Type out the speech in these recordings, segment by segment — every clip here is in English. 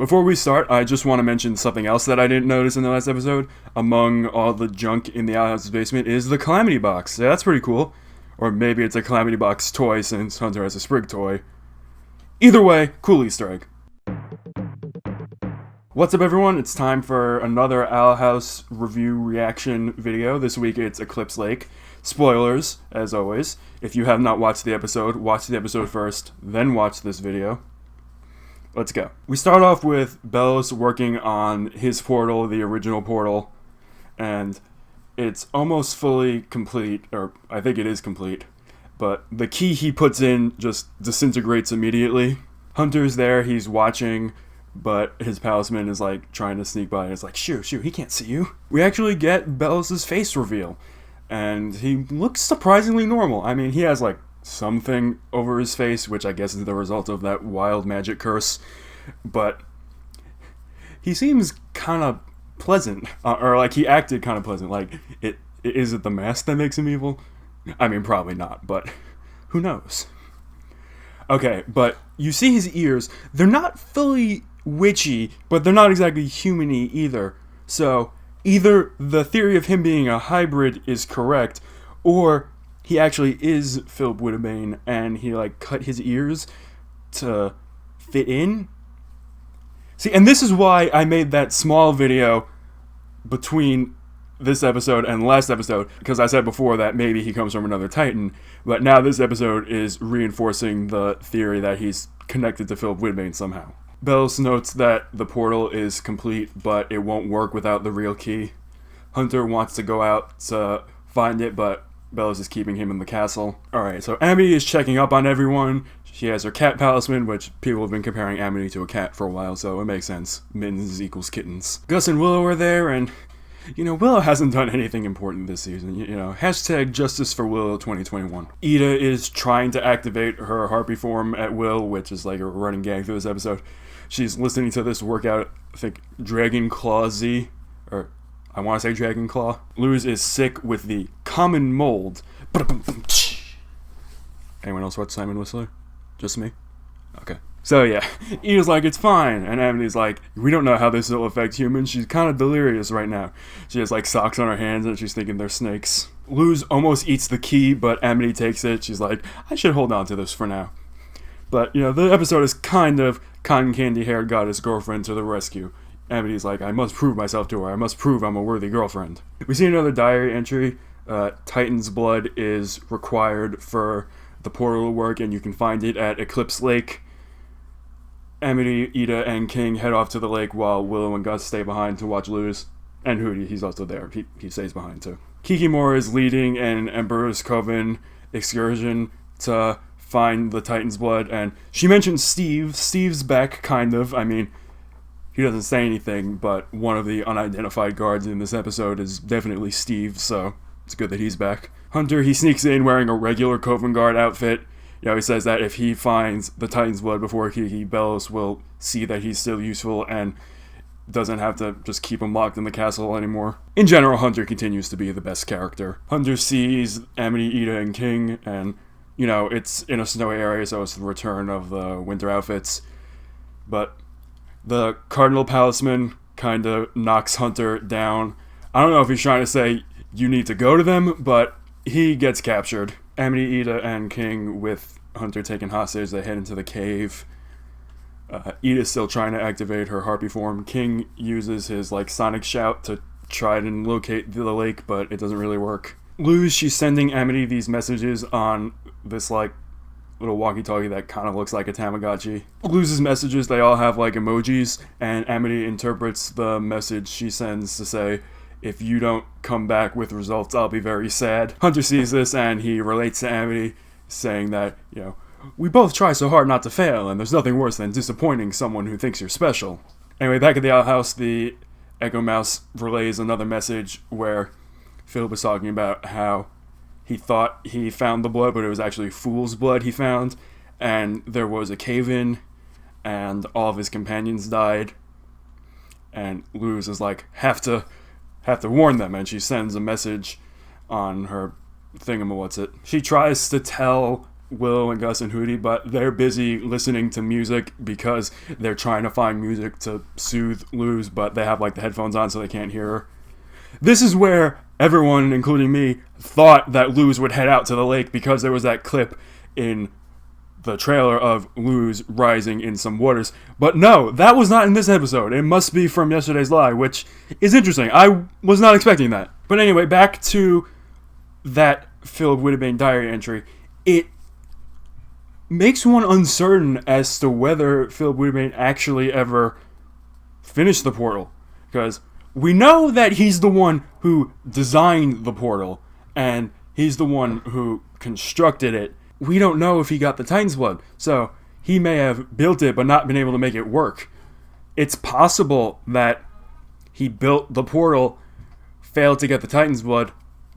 Before we start, I just want to mention something else that I didn't notice in the last episode. Among all the junk in the outhouse's basement is the Calamity Box. Yeah, that's pretty cool. Or maybe it's a Calamity Box toy since Hunter has a Sprig toy. Either way, cool Easter egg. What's up everyone, it's time for another Owl House review reaction video. This week it's Eclipse Lake. Spoilers, as always. If you have not watched the episode, watch the episode first, then watch this video. Let's go. We start off with Belos working on his portal, the original portal, and it's almost fully complete, or I think it is complete, but the key he puts in just disintegrates immediately. Hunter's there, he's watching, but his palisman is like trying to sneak by and it's like, shoo, he can't see you. We actually get Belos' face reveal, and he looks surprisingly normal. I mean, he has like something over his face, which I guess is the result of that wild magic curse, but he seems kind of pleasant, or like he acted kind of pleasant. Like, is it the mask that makes him evil? I mean, probably not, but who knows? Okay, but you see his ears, they're not fully witchy, but they're not exactly human-y either. So either the theory of him being a hybrid is correct, or he actually is Philip Woodbane and he like cut his ears to fit in. See, and this is why I made that small video between this episode and last episode, because I said before that maybe he comes from another Titan, but now this episode is reinforcing the theory that he's connected to Philip Woodbane somehow. Belos notes that the portal is complete, but it won't work without the real key. Hunter wants to go out to find it, but Belos is keeping him in the castle. Alright, so Amity is checking up on everyone. She has her cat palisman, which people have been comparing Amity to a cat for a while, so it makes sense. Mittens equals kittens. Gus and Willow are there, and Willow hasn't done anything important this season. Hashtag Justice for Willow 2021. Ida is trying to activate her harpy form at will, which is like a running gag through this episode. She's listening to this workout, I think Dragon Claw Z, or I want to say Dragon Claw. Luz is sick with the common mold. Anyone else watch Simon Whistler? Just me? Okay. So yeah, Ida's like, it's fine, and Amity's like, we don't know how this will affect humans, she's kind of delirious right now. She has like socks on her hands and she's thinking they're snakes. Luz almost eats the key, but Amity takes it. She's like, I should hold on to this for now. But, the episode is kind of cotton candy haired goddess girlfriend to the rescue. Amity's like, I must prove myself to her, I must prove I'm a worthy girlfriend. We see another diary entry. Titan's blood is required for the portal to work, and you can find it at Eclipse Lake. Amity, Ida, and King head off to the lake while Willow and Gus stay behind to watch Luz. And Hootie, he's also there. He stays behind too. Kikimora is leading an Emperor's Coven excursion to find the Titan's blood, and she mentions Steve. Steve's back, kind of. I mean, he doesn't say anything, but one of the unidentified guards in this episode is definitely Steve, so it's good that he's back. Hunter, he sneaks in wearing a regular Coven guard outfit. He says that if he finds the Titan's blood before Kiki, Belos will see that he's still useful and doesn't have to just keep him locked in the castle anymore. In general, Hunter continues to be the best character. Hunter sees Amity, Ida, and King, and, it's in a snowy area, so it's the return of the winter outfits. But the Cardinal Palisman kind of knocks Hunter down. I don't know if he's trying to say, you need to go to them, but he gets captured. Amity, Ida, and King, with Hunter taken hostage, they head into the cave. Ida's still trying to activate her harpy form. King uses his sonic shout to try and locate the lake, but it doesn't really work. Luz, she's sending Amity these messages on this little walkie-talkie that kind of looks like a Tamagotchi. Luz's messages, they all have emojis, and Amity interprets the message she sends to say, if you don't come back with results, I'll be very sad. Hunter sees this and he relates to Amity, saying that, we both try so hard not to fail, and there's nothing worse than disappointing someone who thinks you're special. Anyway, back at the outhouse, the Echo Mouse relays another message where Philip was talking about how he thought he found the blood, but it was actually fool's blood he found, and there was a cave-in, and all of his companions died, and Luz is like, have to warn them, and she sends a message on her thingamawhatsit. She tries to tell Will and Gus and Hootie, but they're busy listening to music because they're trying to find music to soothe Luz, but they have like the headphones on so they can't hear her. This is where everyone, including me, thought that Luz would head out to the lake because there was that clip in the trailer of Luz rising in some waters. But no, that was not in this episode. It must be from yesterday's lie, which is interesting. I was not expecting that. But anyway, back to that Philip Whittabane diary entry. It makes one uncertain as to whether Philip Whittabane actually ever finished the portal. Because we know that he's the one who designed the portal, and he's the one who constructed it. We don't know if he got the Titan's blood, so he may have built it but not been able to make it work. It's possible that he built the portal, failed to get the Titan's blood,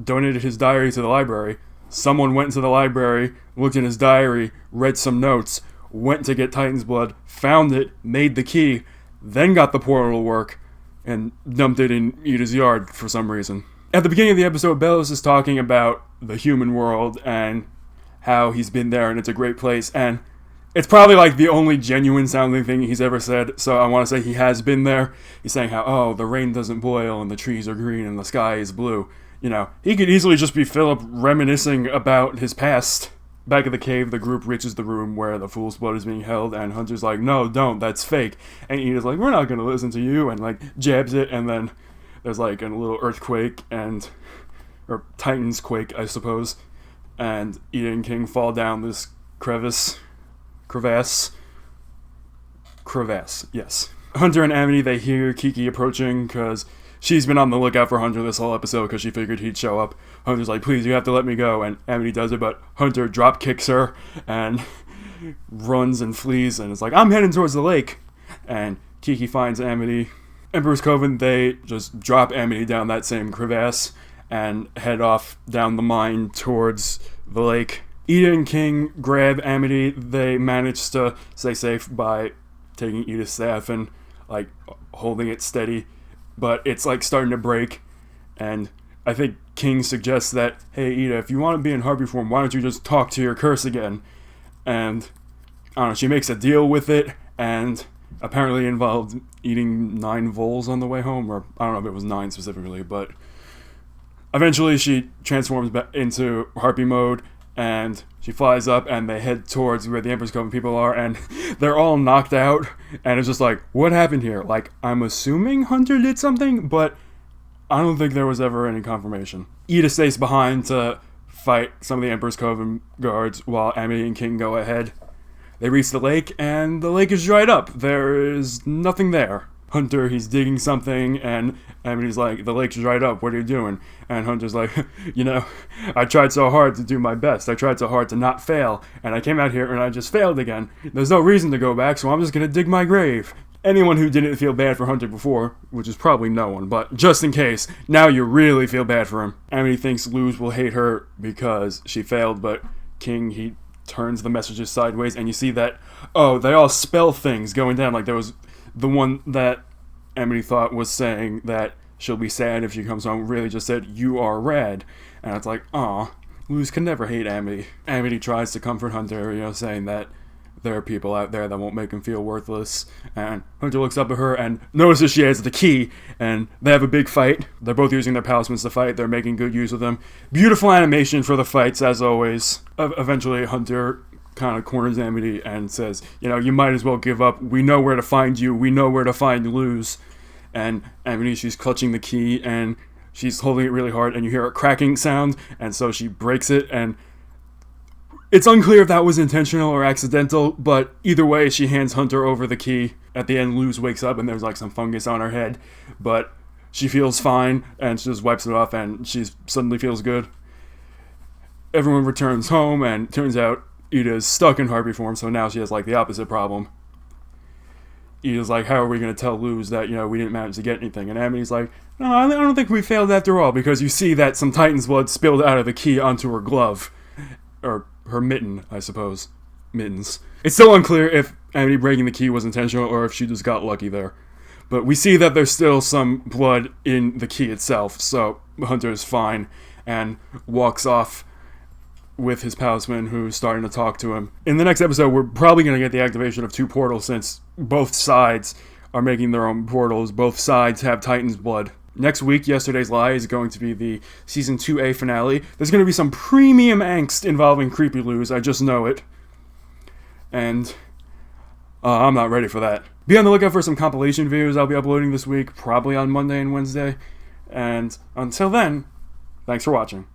donated his diary to the library. Someone went into the library, looked in his diary, read some notes, went to get Titan's blood, found it, made the key, then got the portal to work, and dumped it in Ida's yard for some reason. At the beginning of the episode, Belos is talking about the human world and how he's been there and it's a great place, and it's probably like the only genuine sounding thing he's ever said, so I want to say he has been there. He's saying how, oh, the rain doesn't boil and the trees are green and the sky is blue. You know, he could easily just be Philip reminiscing about his past. Back at the cave, the group reaches the room where the fool's blood is being held, and Hunter's like, no, don't, that's fake. And Ida's like, we're not going to listen to you, and like jabs it, and then there's like a little earthquake, or Titan's quake, I suppose, and Ida and King fall down this crevasse, yes. Hunter and Amity, they hear Kiki approaching, because she's been on the lookout for Hunter this whole episode because she figured he'd show up. Hunter's like, please, you have to let me go. And Amity does it, but Hunter drop kicks her and runs and flees and is like, I'm heading towards the lake. And Kiki finds Amity. Emperor's Coven, they just drop Amity down that same crevasse and head off down the mine towards the lake. Ida and King grab Amity. They manage to stay safe by taking Ida's staff and like holding it steady. But it's like starting to break, and I think King suggests that, hey Ida, if you want to be in harpy form, why don't you just talk to your curse again? And I don't know, she makes a deal with it, and apparently involved eating 9 voles on the way home, or I don't know if it was 9 specifically, but eventually she transforms back into harpy mode, and she flies up, and they head towards where the Emperor's Coven people are, and they're all knocked out, and it's just like, what happened here? Like, I'm assuming Hunter did something, but I don't think there was ever any confirmation. Ida stays behind to fight some of the Emperor's Coven guards, while Amity and King go ahead. They reach the lake, and the lake is dried up. There is nothing there. Hunter, he's digging something, and Amity's like, the lake's dried up, what are you doing? And Hunter's like, you know, I tried so hard to do my best. I tried so hard to not fail, and I came out here and I just failed again. There's no reason to go back, so I'm just gonna dig my grave. Anyone who didn't feel bad for Hunter before, which is probably no one, but just in case, now you really feel bad for him. Amity thinks Luz will hate her because she failed, but King, he turns the messages sideways, and you see that, oh, they all spell things going down, like there was the one that Amity thought was saying that she'll be sad if she comes home really just said, you are rad. And it's like, aw, Luz can never hate Amity. Amity tries to comfort Hunter, you know, saying that there are people out there that won't make him feel worthless. And Hunter looks up at her and notices she has the key, and they have a big fight. They're both using their palismans to fight. They're making good use of them. Beautiful animation for the fights, as always. Eventually, Hunter kind of corners Amity and says, you know, you might as well give up. We know where to find you. We know where to find Luz. And Amity, she's clutching the key, and she's holding it really hard, and you hear a cracking sound, and so she breaks it, and it's unclear if that was intentional or accidental, but either way, she hands Hunter over the key. At the end, Luz wakes up, and there's like some fungus on her head, but she feels fine, and she just wipes it off, and she suddenly feels good. Everyone returns home, and it turns out Ida's stuck in harpy form, so now she has like the opposite problem. Ida's like, how are we going to tell Luz that, you know, we didn't manage to get anything? And Amity's like, no, I don't think we failed after all, because you see that some Titan's blood spilled out of the key onto her glove. Or her mitten, I suppose. Mittens. It's still unclear if Amity breaking the key was intentional or if she just got lucky there. But we see that there's still some blood in the key itself, so Hunter is fine and walks off with his palisman who's starting to talk to him. In the next episode, we're probably going to get the activation of 2 portals since both sides are making their own portals. Both sides have Titan's blood. Next week, Yesterday's Lie is going to be the Season 2A finale. There's going to be some premium angst involving Creepy Lose, I just know it. And I'm not ready for that. Be on the lookout for some compilation videos I'll be uploading this week, probably on Monday and Wednesday. And until then, thanks for watching.